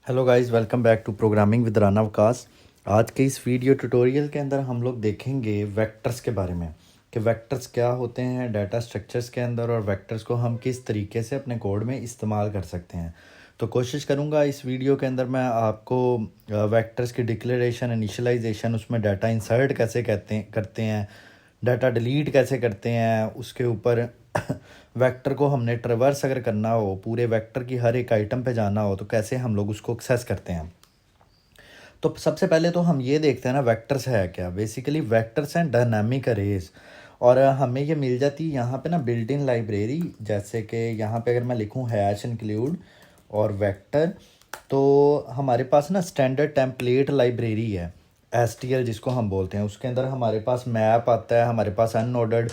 Hello guys, welcome back to programming with Rana Waqas. आज के इस वीडियो ट्यूटोरियल के अंदर हम लोग देखेंगे वेक्टर्स के बारे में कि वेक्टर्स क्या होते हैं डाटा स्ट्रक्चर्स के अंदर और वेक्टर्स को हम किस तरीके से अपने कोड में इस्तेमाल कर सकते हैं। तो कोशिश करूंगा इस वीडियो के अंदर मैं आपको वेक्टर्स की डिक्लेरेशन, इनिशियलाइजेशन, उसमें डाटा इंसर्ट कैसे करते हैं, डाटा डिलीट कैसे करते हैं, उसके ऊपर वेक्टर को हमने ट्रेवर्स अगर करना हो, पूरे वेक्टर की हर एक आइटम पे जाना हो, तो कैसे हम लोग उसको एक्सेस करते हैं। तो सबसे पहले तो हम ये देखते हैं ना वेक्टर्स है क्या। बेसिकली वेक्टर्स हैं डायनामिक अरेज, और हमें ये मिल जाती है यहाँ पे ना बिल्ट इन लाइब्रेरी। जैसे कि यहाँ पे अगर मैं लिखूँ हैश इंक्लूड और वेक्टर, तो हमारे पास ना स्टैंडर्ड टेम्पलेट लाइब्रेरी है, एस टी एल जिसको हम बोलते हैं। उसके अंदर हमारे पास मैप आता है, हमारे पास अनऑर्डर्ड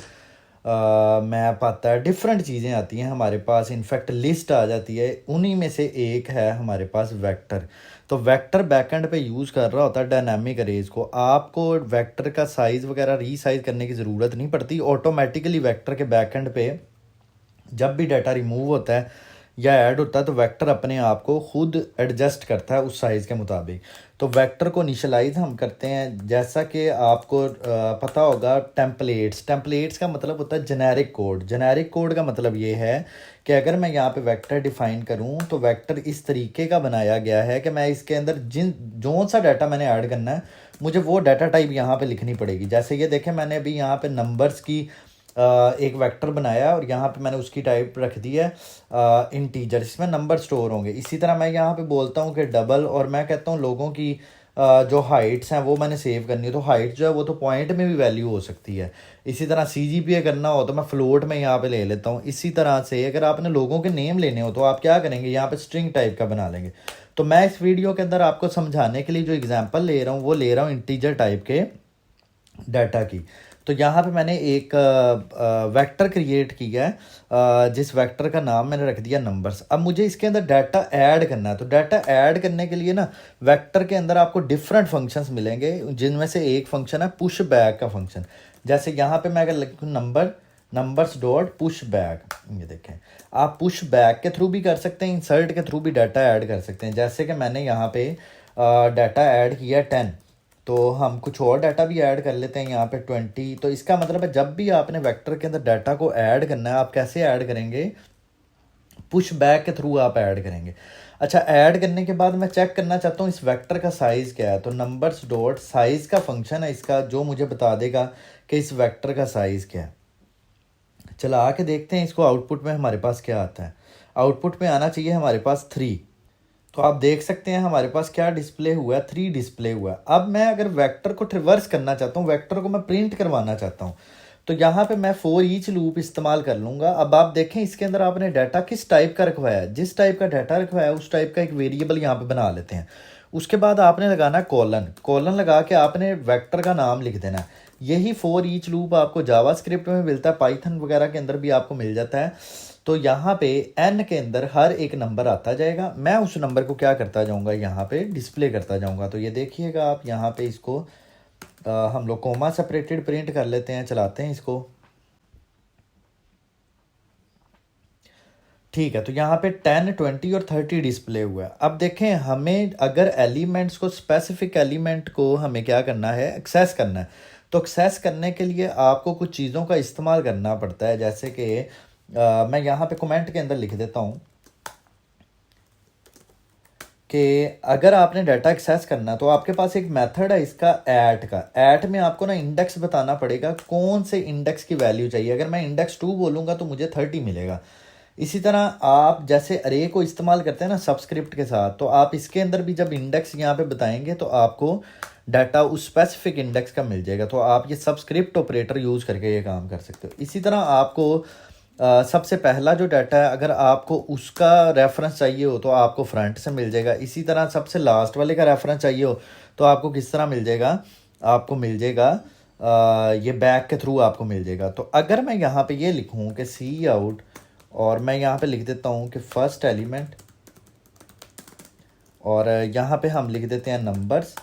मैप आता है, डिफरेंट चीज़ें आती हैं हमारे पास, इनफैक्ट लिस्ट आ जाती है। उन्हीं में से एक है हमारे पास वेक्टर। तो वेक्टर बैकएंड पे यूज़ कर रहा होता है डायनामिक अरेज को। आपको वेक्टर का साइज़ वगैरह रीसाइज करने की ज़रूरत नहीं पड़ती। ऑटोमेटिकली वेक्टर के बैकएंड पे जब भी डाटा रिमूव होता है या ऐड होता है, तो वेक्टर अपने आप को खुद एडजस्ट करता है उस साइज़ के मुताबिक। तो वेक्टर को इनिशियलाइज हम करते हैं, जैसा कि आपको पता होगा। टेम्पलेट्स का मतलब होता है जेनेरिक कोड। जेनेरिक कोड का मतलब ये है कि अगर मैं यहाँ पे वेक्टर डिफाइन करूँ, तो वेक्टर इस तरीके का बनाया गया है कि मैं इसके अंदर जो सा डाटा मैंने ऐड करना है, मुझे वो डाटा टाइप यहाँ पे लिखनी पड़ेगी। जैसे ये देखें, मैंने अभी यहाँ पे नंबर्स की एक वेक्टर बनाया और यहाँ पे मैंने उसकी टाइप रख दी है इंटीजर, इसमें नंबर स्टोर होंगे। इसी तरह मैं यहाँ पे बोलता हूँ कि डबल, और मैं कहता हूँ लोगों की जो हाइट्स हैं वो मैंने सेव करनी है, तो हाइट जो है वो तो पॉइंट में भी वैल्यू हो सकती है। इसी तरह सी जी पी ए करना हो तो मैं फ्लोट में यहाँ पे ले लेता हूँ। इसी तरह से अगर आपने लोगों के नेम लेने हो तो आप क्या करेंगे, यहाँ पे स्ट्रिंग टाइप का बना लेंगे। तो मैं इस वीडियो के अंदर आपको समझाने के लिए जो एग्जाम्पल ले रहा हूँ, वो ले रहा हूँ इंटीजर टाइप के डाटा की। तो यहाँ पे मैंने एक वेक्टर क्रिएट किया है, जिस वेक्टर का नाम मैंने रख दिया नंबर्स। अब मुझे इसके अंदर डाटा ऐड करना है। तो डाटा ऐड करने के लिए ना वेक्टर के अंदर आपको डिफरेंट फंक्शंस मिलेंगे, जिनमें से एक फंक्शन है पुश बैक का फंक्शन। जैसे यहाँ पे मैं अगर लिखूँ नंबर्स डॉट पुश बैक, ये देखें, आप पुश बैक के थ्रू भी कर सकते हैं, इंसर्ट के थ्रू भी डाटा ऐड कर सकते हैं। जैसे कि मैंने यहाँ पे डाटा ऐड किया 10, तो हम कुछ और डाटा भी ऐड कर लेते हैं यहाँ पे 20। तो इसका मतलब है जब भी आपने वेक्टर के अंदर डाटा को ऐड करना है, आप कैसे ऐड करेंगे, पुश बैक के थ्रू आप ऐड करेंगे। अच्छा, ऐड करने के बाद मैं चेक करना चाहता हूँ इस वेक्टर का साइज़ क्या है। तो नंबर्स डॉट साइज़ का फंक्शन है इसका, जो मुझे बता देगा कि इस वेक्टर का साइज़ क्या है। चला आके देखते हैं इसको, आउटपुट में हमारे पास क्या आता है। आउटपुट में आना चाहिए हमारे पास 3। तो आप देख सकते हैं हमारे पास क्या डिस्प्ले हुआ है, 3 डिस्प्ले हुआ है। अब मैं अगर वेक्टर को ट्रिवर्स करना चाहता हूँ, वेक्टर को मैं प्रिंट करवाना चाहता हूँ, तो यहाँ पे मैं फॉर ईच लूप इस्तेमाल कर लूँगा। अब आप देखें इसके अंदर आपने डाटा किस टाइप का रखवाया है, जिस टाइप का डाटा रखवाया है उस टाइप का एक वेरिएबल यहाँ पे बना लेते हैं। उसके बाद आपने लगाना कॉलन, कॉलन लगा के आपने वेक्टर का नाम लिख देना है। यही फॉर ईच लूप आपको जावास्क्रिप्ट में मिलता है, पाइथन वगैरह के अंदर भी आपको मिल जाता है। तो यहाँ पे n के अंदर हर एक नंबर आता जाएगा, मैं उस नंबर को क्या करता जाऊँगा, यहाँ पे डिस्प्ले करता जाऊँगा। तो ये देखिएगा आप, यहाँ पे इसको हम लोग कोमा सेपरेटेड प्रिंट कर लेते हैं, चलाते हैं इसको। ठीक है, तो यहाँ पे 10, 20 और 30 डिस्प्ले हुआ है। अब देखें, हमें अगर एलिमेंट्स को, स्पेसिफिक एलिमेंट को हमें क्या करना है, एक्सेस करना है। तो एक्सेस करने के लिए आपको कुछ चीज़ों का इस्तेमाल करना पड़ता है। जैसे कि मैं यहाँ पे कमेंट के अंदर लिख देता हूँ कि अगर आपने डाटा एक्सेस करना, तो आपके पास एक मेथड है इसका ऐट का। ऐट में आपको ना इंडेक्स बताना पड़ेगा, कौन से इंडेक्स की वैल्यू चाहिए। अगर मैं इंडेक्स 2 बोलूँगा तो मुझे 30 मिलेगा। इसी तरह आप जैसे अरे को इस्तेमाल करते हैं ना सबस्क्रिप्ट के साथ, तो आप इसके अंदर भी जब इंडेक्स यहाँ पे बताएंगे तो आपको डाटा उस स्पेसिफिक इंडेक्स का मिल जाएगा। तो आप ये सबस्क्रिप्ट ऑपरेटर यूज़ करके ये काम कर सकते हो। इसी तरह आपको सबसे पहला जो डाटा है, अगर आपको उसका रेफरेंस चाहिए हो तो आपको फ्रंट से मिल जाएगा। इसी तरह सबसे लास्ट वाले का रेफरेंस चाहिए हो तो आपको किस तरह मिल जाएगा, आपको मिल जाएगा ये बैक के थ्रू आपको मिल जाएगा। तो अगर मैं यहाँ पे ये लिखूँ कि सी आउट, और मैं यहाँ पे लिख देता हूँ कि फर्स्ट एलिमेंट, और यहाँ पे हम लिख देते हैं नंबर्स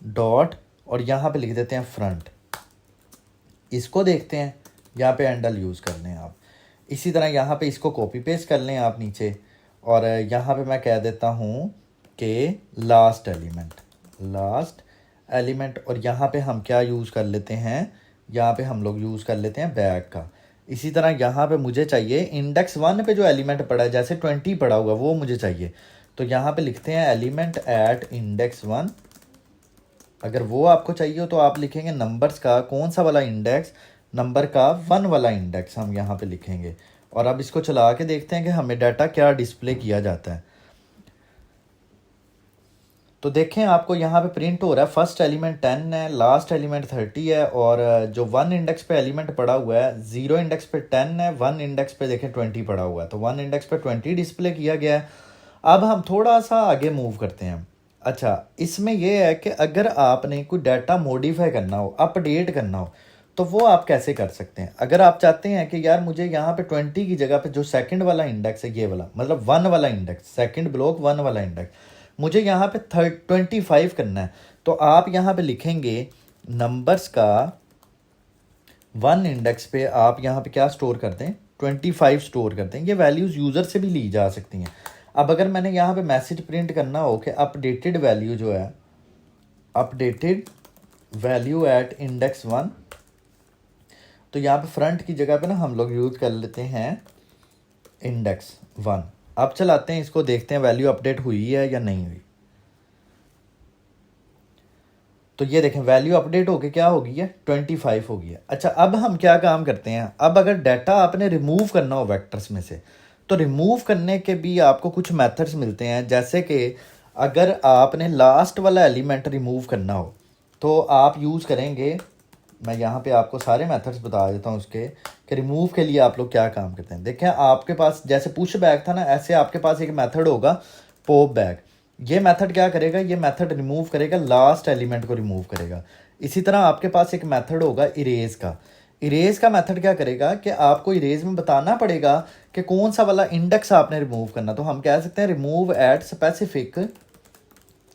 डॉट, और यहाँ पे लिख देते हैं फ्रंट। इसको देखते हैं, यहाँ पे एंडल यूज़ कर लें आप। इसी तरह यहाँ पे इसको कॉपी पेस्ट कर लें आप नीचे, और यहाँ पे मैं कह देता हूँ के लास्ट एलिमेंट। और यहाँ पे हम क्या यूज़ कर लेते हैं, यहाँ पे हम लोग यूज़ कर लेते हैं बैक का। इसी तरह यहाँ पे मुझे चाहिए इंडेक्स 1 पे जो एलिमेंट पड़ा है, जैसे 20 पड़ा हुआ वो मुझे चाहिए। तो यहाँ पे लिखते हैं एलिमेंट एट इंडेक्स 1। अगर वो आपको चाहिए हो तो आप लिखेंगे नंबर्स का कौन सा वाला इंडेक्स, नंबर का 1 वाला इंडेक्स हम यहाँ पे लिखेंगे। और अब इसको चला के देखते हैं कि हमें डाटा क्या डिस्प्ले किया जाता है। तो देखें आपको यहाँ पे प्रिंट हो रहा है फर्स्ट एलिमेंट 10 है, लास्ट एलिमेंट 30 है, और जो 1 इंडेक्स पे एलिमेंट पड़ा हुआ है 0 इंडेक्स पे 10 है, 1 इंडेक्स पे देखें 20 पड़ा हुआ है। तो 1 इंडेक्स पे 20 डिस्प्ले किया गया है। अब हम थोड़ा सा आगे मूव करते हैं। अच्छा, इसमें यह है कि अगर आपने कोई डाटा मॉडिफाई करना हो, अपडेट करना हो, तो वो आप कैसे कर सकते हैं। अगर आप चाहते हैं कि यार मुझे यहाँ पे 20 की जगह पे जो सेकंड वाला इंडेक्स है, ये वाला मतलब 1 वाला इंडेक्स, सेकंड ब्लॉक 1 वाला इंडेक्स, मुझे यहाँ पे 25 करना है, तो आप यहाँ पे लिखेंगे नंबर्स का 1 इंडेक्स पे आप यहाँ पे क्या स्टोर कर दें, 25 स्टोर कर दें। ये वैल्यूज़ यूज़र से भी ली जा सकती हैं। अब अगर मैंने यहाँ पे मैसेज प्रिंट करना हो कि अपडेटेड वैल्यू जो है, अपडेटेड वैल्यू एट इंडेक्स 1, तो यहाँ पे फ्रंट की जगह पे ना हम लोग यूज़ कर लेते हैं इंडेक्स 1। अब चलाते हैं इसको, देखते हैं वैल्यू अपडेट हुई है या नहीं हुई। तो ये देखें वैल्यू अपडेट होके क्या हो गई है, 25 हो गई है। अच्छा, अब हम क्या काम करते हैं, अब अगर डाटा आपने रिमूव करना हो वेक्टर्स में से, तो रिमूव करने के भी आपको कुछ मेथड्स मिलते हैं। जैसे कि अगर आपने लास्ट वाला एलिमेंट रिमूव करना हो तो आप यूज़ करेंगे, मैं यहाँ पे आपको सारे मेथड्स बता देता हूँ उसके, कि रिमूव के लिए आप लोग क्या काम करते हैं। देखें आपके पास जैसे पुश बैक था ना, ऐसे आपके पास एक मेथड होगा पॉप बैक। ये मेथड क्या करेगा, ये मेथड रिमूव करेगा, लास्ट एलिमेंट को रिमूव करेगा। इसी तरह आपके पास एक मेथड होगा इरेज का। इरेज का मेथड क्या करेगा कि आपको इरेज में बताना पड़ेगा कि कौन सा वाला इंडेक्स आपने रिमूव करना। तो हम कह सकते हैं रिमूव एट स्पेसिफिक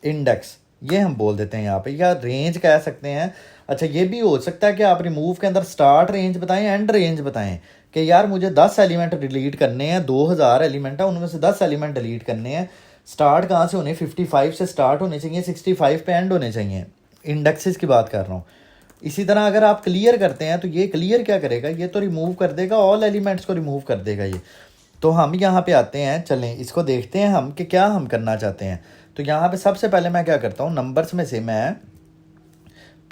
इंडेक्स, ये हम बोल देते हैं यहाँ पे, या रेंज कह सकते हैं। अच्छा, ये भी हो सकता है कि आप रिमूव के अंदर स्टार्ट रेंज बताएं, एंड रेंज बताएं कि यार मुझे 10 एलिमेंट डिलीट करने हैं, 2000 एलिमेंट है, उनमें से 10 एलिमेंट डिलीट करने हैं। स्टार्ट कहाँ से होने, 55 से स्टार्ट होने चाहिए, 65 पे एंड होने चाहिए। इंडेक्सेस की बात कर रहा हूँ। इसी तरह अगर आप क्लियर करते हैं तो ये क्लियर क्या करेगा, ये तो रिमूव कर देगा, ऑल एलिमेंट्स को रिमूव कर देगा ये। तो हम यहाँ पे आते हैं, चलें इसको देखते हैं हम कि क्या हम करना चाहते हैं। तो यहाँ पे सबसे पहले मैं क्या करता हूँ, नंबर्स में से मैं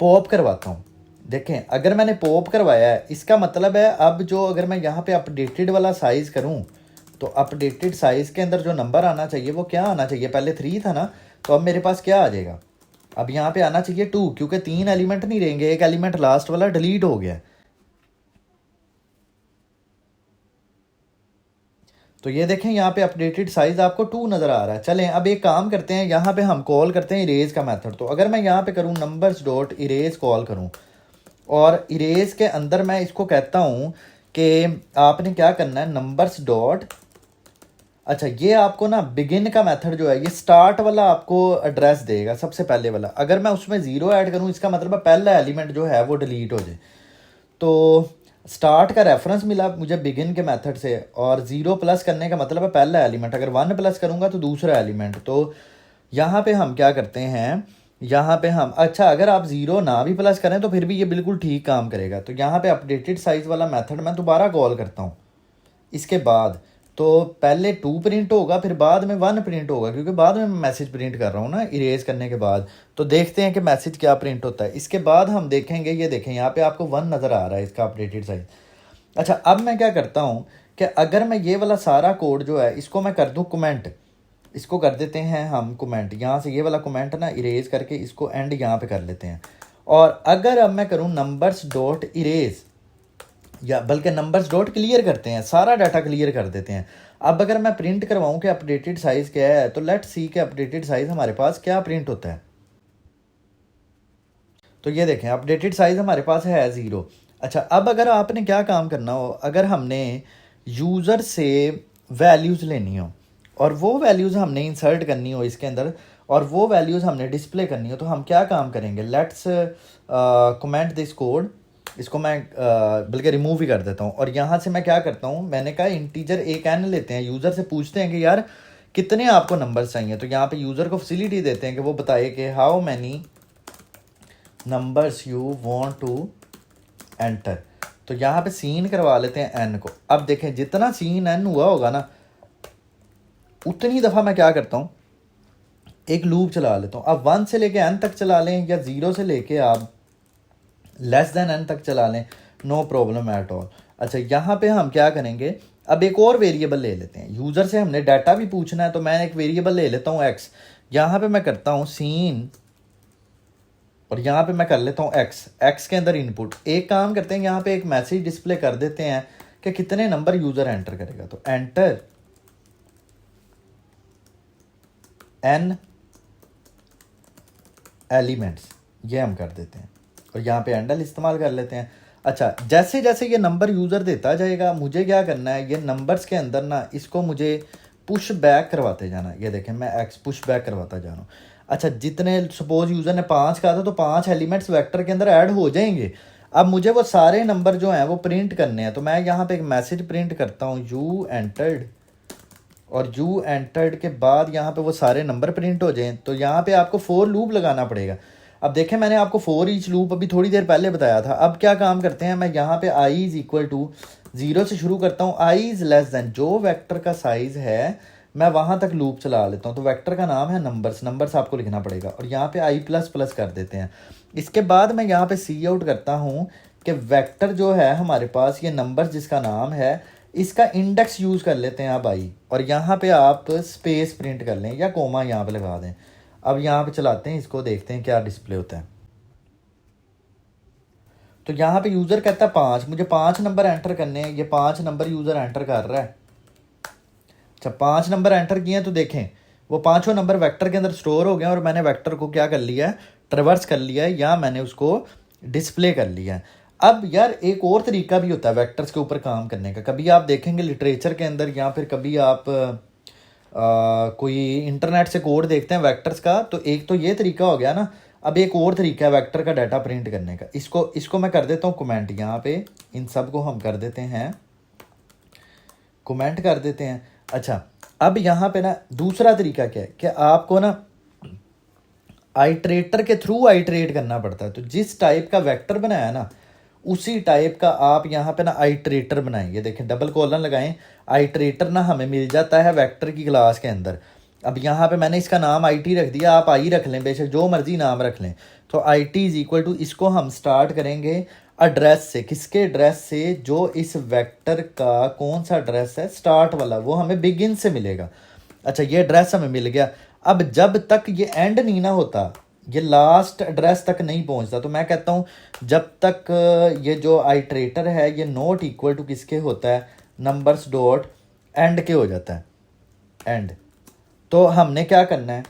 पॉप करवाता हूँ। देखें अगर मैंने पॉप करवाया है, इसका मतलब है अब जो अगर मैं यहाँ पे अपडेटेड वाला साइज़ करूँ, तो अपडेटेड साइज़ के अंदर जो नंबर आना चाहिए वो क्या आना चाहिए, पहले 3 था ना, तो अब मेरे पास क्या आ जाएगा, अब यहाँ पे आना चाहिए 2, क्योंकि 3 एलिमेंट नहीं रहेंगे, एक एलिमेंट लास्ट वाला डिलीट हो गया। तो ये देखें यहाँ पे अपडेटेड साइज आपको 2 नज़र आ रहा है। चलें अब एक काम करते हैं, यहाँ पे हम कॉल करते हैं इरेज का मेथड। तो अगर मैं यहाँ पे करूँ नंबर्स डॉट इरेज कॉल करूँ, और इरेज के अंदर मैं इसको कहता हूँ कि आपने क्या करना है, नंबर्स डॉट, अच्छा ये आपको ना बिगिन का मेथड जो है ये स्टार्ट वाला आपको एड्रेस देगा, सबसे पहले वाला। अगर मैं उसमें 0 ऐड करूँ, इसका मतलब है पहला एलिमेंट जो है वो डिलीट हो जाए। तो स्टार्ट का रेफरेंस मिला मुझे बिगिन के मेथड से, और 0 प्लस करने का मतलब है पहला एलिमेंट, अगर 1 प्लस करूँगा तो दूसरा एलिमेंट। तो यहाँ पे हम क्या करते हैं, यहाँ पे हम, अच्छा अगर आप 0 ना भी प्लस करें तो फिर भी ये बिल्कुल ठीक काम करेगा। तो यहाँ पे अपडेटेड साइज वाला मेथड मैं दोबारा कॉल करता हूँ इसके बाद। तो पहले 2 प्रिंट होगा, फिर बाद में 1 प्रिंट होगा, क्योंकि बाद में मैं मैसेज प्रिंट कर रहा हूँ ना इरेज करने के बाद। तो देखते हैं कि मैसेज क्या प्रिंट होता है। इसके बाद हम देखेंगे, ये देखें यहाँ पे आपको 1 नज़र आ रहा है इसका अपडेटेड साइज। अच्छा अब मैं क्या करता हूँ कि अगर मैं ये वाला सारा कोड जो है इसको मैं कर दूँ कमेंट, इसको कर देते हैं हम कमेंट, यहाँ से ये वाला कमेंट ना इरेज करके इसको एंड यहाँ पे कर लेते हैं। और अगर अब मैं करूँ नंबर्स डॉट इरेज, या बल्कि नंबर्स डॉट क्लियर करते हैं, सारा डाटा क्लियर कर देते हैं। अब अगर मैं प्रिंट करवाऊँ कि अपडेटेड साइज़ क्या है, तो लेट्स सी कि अपडेटेड साइज़ हमारे पास क्या प्रिंट होता है। तो ये देखें अपडेटेड साइज़ हमारे पास है 0। अच्छा अब अगर आपने क्या काम करना हो, अगर हमने यूज़र से वैल्यूज़ लेनी हो और वो वैल्यूज़ हमने इंसर्ट करनी हो इसके अंदर, और वो वैल्यूज़ हमने डिस्प्ले करनी हो, तो हम क्या काम करेंगे, लेट्स कमेंट दिस कोड। इसको मैं बल्कि रिमूव ही कर देता हूँ, और यहाँ से मैं क्या करता हूँ, मैंने कहा इंटीजर एक एन लेते हैं, यूज़र से पूछते हैं कि यार कितने आपको नंबर चाहिए। तो यहाँ पे यूज़र को फैसिलिटी देते हैं कि वो बताए कि how many numbers you want to enter. तो यहाँ पे सीन करवा लेते हैं एन को। अब देखें जितना सीन एन हुआ होगा ना, उतनी दफ़ा मैं क्या करता हूँ, एक लूप चला लेता हूँ। अब 1 से लेके एन तक चला लें या 0 से लेके आप लेस देन एन तक चला लें, नो प्रॉब्लम एट ऑल। अच्छा, यहाँ पे हम क्या करेंगे, अब एक और वेरिएबल ले लेते हैं। यूज़र से हमने डाटा भी पूछना है, तो मैं एक वेरिएबल ले लेता हूँ एक्स। यहाँ पे मैं करता हूँ सीन और यहाँ पे मैं कर लेता हूँ एक्स। एक्स के अंदर इनपुट। एक काम करते हैं, यहाँ पे एक मैसेज डिस्प्ले कर देते हैं कि कितने नंबर यूज़र एंटर करेगा। तो एंटर एन एलिमेंट्स, ये हम कर देते हैं और यहाँ पे एंडल इस्तेमाल कर लेते हैं। अच्छा, जैसे जैसे ये नंबर यूज़र देता जाएगा, मुझे क्या करना है, ये नंबर्स के अंदर ना इसको मुझे पुश बैक करवाते जाना। ये देखें मैं एक्स पुश बैक करवाता जा रहा हूँ। अच्छा, जितने सपोज यूज़र ने 5 कहा था, तो 5 एलिमेंट्स वेक्टर के अंदर ऐड हो जाएंगे। अब मुझे वो सारे नंबर जो हैं वो प्रिंट करने हैं। तो मैं यहाँ पे एक मैसेज प्रिंट करता हूँ, यू एंटर्ड, और यू एंटर्ड के बाद यहाँ पे वो सारे नंबर प्रिंट हो जाएं। तो यहाँ पे आपको फॉर लूप लगाना पड़ेगा। अब देखें मैंने आपको फॉर ईच लूप अभी थोड़ी देर पहले बताया था। अब क्या काम करते हैं, मैं यहाँ पे आई इज इक्वल टू 0 से शुरू करता हूँ, आई इज लेस देन, जो वेक्टर का साइज है मैं वहाँ तक लूप चला लेता हूँ। तो वेक्टर का नाम है नंबर्स, नंबर्स आपको लिखना पड़ेगा, और यहाँ पे आई प्लस प्लस कर देते हैं। इसके बाद मैं यहाँ पे सी आउट करता हूँ कि वेक्टर जो है हमारे पास, ये नंबर्स जिसका नाम है, इसका इंडेक्स यूज़ कर लेते हैं अब आई, और यहाँ पे आप स्पेस प्रिंट कर लें या कोमा यहाँ पे लगा दें। अब यहाँ पे चलाते हैं इसको, देखते हैं क्या डिस्प्ले होता है। तो यहाँ पे यूज़र कहता है 5, मुझे 5 नंबर एंटर करने हैं। ये 5 नंबर यूज़र एंटर कर रहा है। अच्छा, 5 नंबर एंटर किए हैं, तो देखें वो पाँचों नंबर वेक्टर के अंदर स्टोर हो गए और मैंने वेक्टर को क्या कर लिया है, ट्रेवर्स कर लिया है, या मैंने उसको डिस्प्ले कर लिया है। अब यार एक और तरीका भी होता है वेक्टर्स के ऊपर काम करने का। कभी आप देखेंगे लिटरेचर के अंदर, या फिर कभी आप कोई इंटरनेट से कोड देखते हैं वेक्टर्स का, तो एक तो ये तरीका हो गया ना। अब एक और तरीका है वेक्टर का डाटा प्रिंट करने का। इसको मैं कर देता हूँ कमेंट। यहाँ पे इन सब को हम कर देते हैं कमेंट कर देते हैं। अच्छा, अब यहाँ पे ना दूसरा तरीका क्या है कि आपको ना आइट्रेटर के थ्रू आइट्रेट करना पड़ता है। तो जिस टाइप का वेक्टर बनाया ना, उसी टाइप का आप यहाँ पे ना आइट्रेटर बनाएंगे। देखें डबल कॉलन लगाएं, आइट्रेटर ना हमें मिल जाता है वेक्टर की क्लास के अंदर। अब यहाँ पे मैंने इसका नाम आई टी रख दिया, आप आई रख लें, बेशक जो मर्जी नाम रख लें। तो I T is equal to, इसको हम स्टार्ट करेंगे एड्रेस से। किसके एड्रेस से, जो इस वेक्टर का कौन सा एड्रेस है स्टार्ट वाला, वो हमें बिगिन से मिलेगा। अच्छा, ये एड्रेस हमें मिल गया। अब जब तक ये एंड नहीं ना होता, ये लास्ट एड्रेस तक नहीं पहुंचता, तो मैं कहता हूँ जब तक ये जो आइट्रेटर है ये नॉट इक्वल टू किसके होता है, नंबर्स डॉट एंड के हो जाता है, एंड। तो हमने क्या करना है,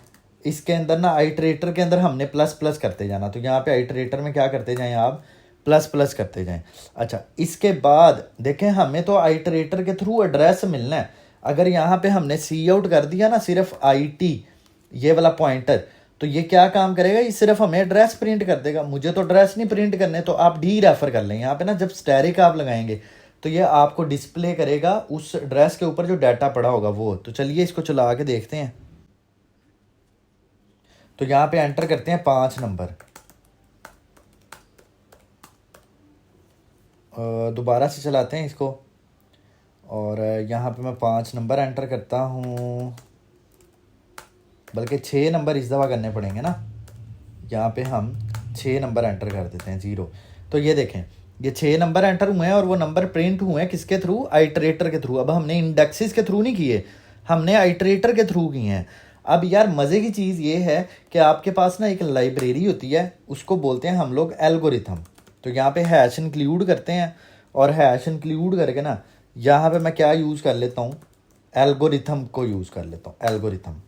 इसके अंदर ना आइट्रेटर के अंदर हमने प्लस प्लस करते जाना। तो यहाँ पे आइट्रेटर में क्या करते जाएं आप, प्लस प्लस करते जाएं। अच्छा, इसके बाद देखें हमें तो आइट्रेटर के थ्रू एड्रेस मिलना है। अगर यहाँ पे हमने सी आउट कर दिया ना सिर्फ आई टी, ये वाला पॉइंटर, तो ये क्या काम करेगा, ये सिर्फ हमें एड्रेस प्रिंट कर देगा। मुझे तो एड्रेस नहीं प्रिंट करने, तो आप डी रेफर कर लें। यहाँ पे ना जब स्टैरिक आप लगाएंगे तो ये आपको डिस्प्ले करेगा उस एड्रेस के ऊपर जो डाटा पड़ा होगा वो। तो चलिए इसको चला के देखते हैं। तो यहाँ पे एंटर करते हैं 5 नंबर, दोबारा से चलाते हैं इसको, और यहाँ पे मैं 5 नंबर एंटर करता हूँ, बल्कि 6 नंबर इस दफ़ा करने पड़ेंगे ना। यहाँ पे हम 6 नंबर एंटर कर देते हैं, 0। तो ये देखें ये 6 नंबर एंटर हुए हैं, और वो नंबर प्रिंट हुए हैं किसके थ्रू, आइट्रेटर के थ्रू। अब हमने इंडेक्सेस के थ्रू नहीं किए, हमने आइट्रेटर के थ्रू किए हैं। अब यार मज़े की चीज़ ये है कि आपके पास ना एक लाइब्रेरी होती है, उसको बोलते हैं हम लोग एल्गोरिथम। तो यहाँ पे हैश इंक्लूड करते हैं, और हैश इंक्लूड करके ना यहाँ पे मैं क्या यूज़ कर लेता हूँ, एल्गोरिथम को यूज़ कर लेता हूँ, एल्गोरिथम।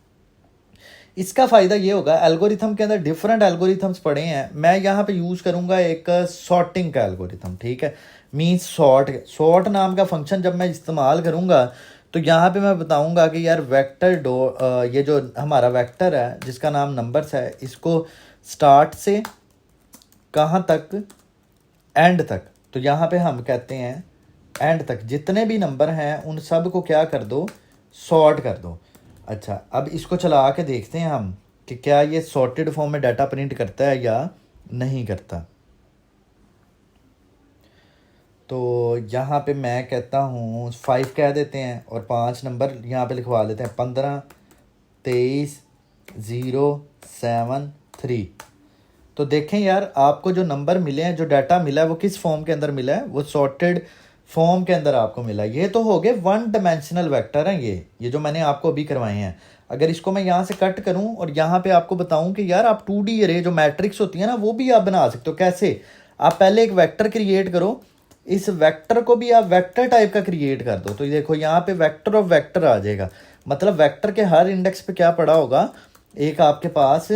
इसका फ़ायदा ये होगा, एल्गोरिथम के अंदर डिफरेंट एल्गोरिथम्स पड़े हैं, मैं यहाँ पे यूज़ करूँगा एक सॉर्टिंग का एल्गोरिथम, ठीक है। मीन्स सॉर्ट नाम का फंक्शन जब मैं इस्तेमाल करूँगा, तो यहाँ पे मैं बताऊँगा कि यार वेक्टर ये जो हमारा वेक्टर है जिसका नाम नंबर्स है, इसको स्टार्ट से कहाँ तक, एंड तक। तो यहाँ पे हम कहते हैं एंड तक जितने भी नंबर हैं उन सब को क्या कर दो, सॉर्ट कर दो। अच्छा, अब इसको चला के देखते हैं हम कि क्या ये सॉर्टेड फॉर्म में डाटा प्रिंट करता है या नहीं करता। तो यहाँ पे मैं कहता हूँ 5 कह देते हैं और 5 नंबर यहाँ पे लिखवा लेते हैं 15 23 0 7 3। तो देखें यार, आपको जो नंबर मिले हैं, जो डाटा मिला है, वो किस फॉर्म के अंदर मिला है, वो सॉर्टेड फॉर्म के अंदर आपको मिला है। ये तो हो गए वन डायमेंशनल वेक्टर हैं ये जो मैंने आपको अभी करवाए हैं। अगर इसको मैं यहाँ से कट करूँ और यहाँ पे आपको बताऊँ कि यार आप 2D अरे जो मैट्रिक्स होती है ना, वो भी आप बना सकते हो। कैसे? आप पहले एक वेक्टर क्रिएट करो, इस वेक्टर को भी आप वेक्टर टाइप का क्रिएट कर दो। तो ये देखो यहाँ पे वेक्टर ऑफ वेक्टर आ जाएगा। मतलब वेक्टर के हर इंडेक्स पे क्या पड़ा होगा, एक आपके पास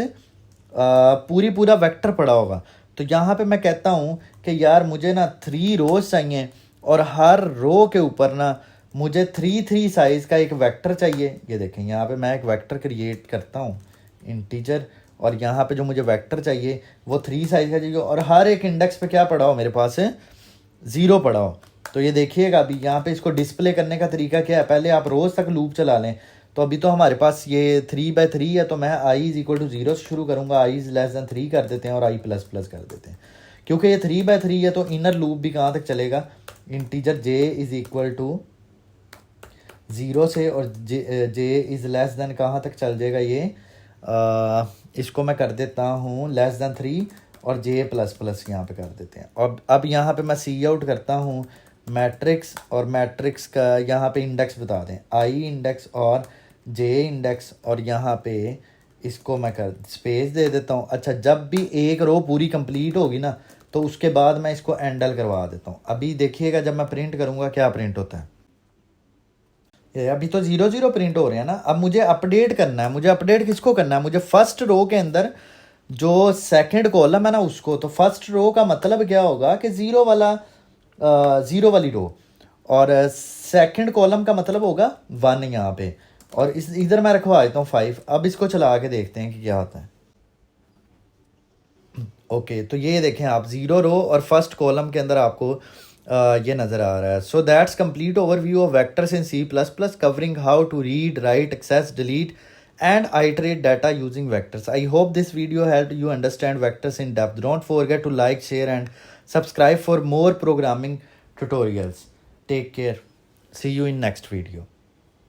पूरा वेक्टर पड़ा होगा। तो यहाँ पे मैं कहता हूँ कि यार मुझे ना 3 रोज चाहिए और हर रो के ऊपर ना मुझे 3 साइज का एक वेक्टर चाहिए। ये देखें, यहाँ पे मैं एक वेक्टर क्रिएट करता हूँ इंटीजर, और यहाँ पे जो मुझे वेक्टर चाहिए वो 3 साइज का चाहिए और हर एक इंडेक्स पे क्या पड़ा हो, मेरे पास 0 पड़ा हो। तो ये देखिएगा अभी यहाँ पे इसको डिस्प्ले करने का तरीका क्या है, पहले आप रोज़ तक लूप चला लें। तो अभी तो हमारे पास ये 3/3 है, तो मैं i = 0 से शुरू करूँगा, i <3 कर देते हैं और i++ कर देते हैं। क्योंकि ये 3/3 है तो इनर लूप भी कहाँ तक चलेगा, इंटीजर j = 0 से, और j कहाँ तक चल जाएगा ये, इसको मैं कर देता हूँ <3 और j++ यहाँ पे कर देते हैं। अब यहाँ पे मैं सी आउट करता हूँ मैट्रिक्स, और मैट्रिक्स का यहाँ पे इंडेक्स बता दें, i इंडेक्स और j इंडेक्स, और यहाँ पे इसको मैं कर स्पेस दे देता हूँ। अच्छा, जब भी एक रो पूरी कंप्लीट होगी ना, तो उसके बाद मैं इसको एंडल करवा देता हूँ। अभी देखिएगा जब मैं प्रिंट करूँगा क्या प्रिंट होता है। ये अभी तो 0 प्रिंट हो रहे हैं ना। अब मुझे अपडेट करना है, मुझे अपडेट किसको करना है, मुझे फर्स्ट रो के अंदर जो सेकंड कॉलम है ना उसको। तो फर्स्ट रो का मतलब क्या होगा कि 0 वाली रो, और सेकंड कॉलम का मतलब होगा 1 यहाँ पे, और इस इधर मैं रखवा देता हूँ 5। अब इसको चला के देखते हैं कि क्या होता है। ओके, तो ये देखें आप 0 रो और फर्स्ट कॉलम के अंदर आपको ये नज़र आ रहा है। So that's complete overview of vectors in C++, covering how to read, write, access, delete and iterate data using vectors. I hope this video helped you understand vectors in depth. Don't forget to like, share and subscribe for more programming tutorials. Take care. See you in next video.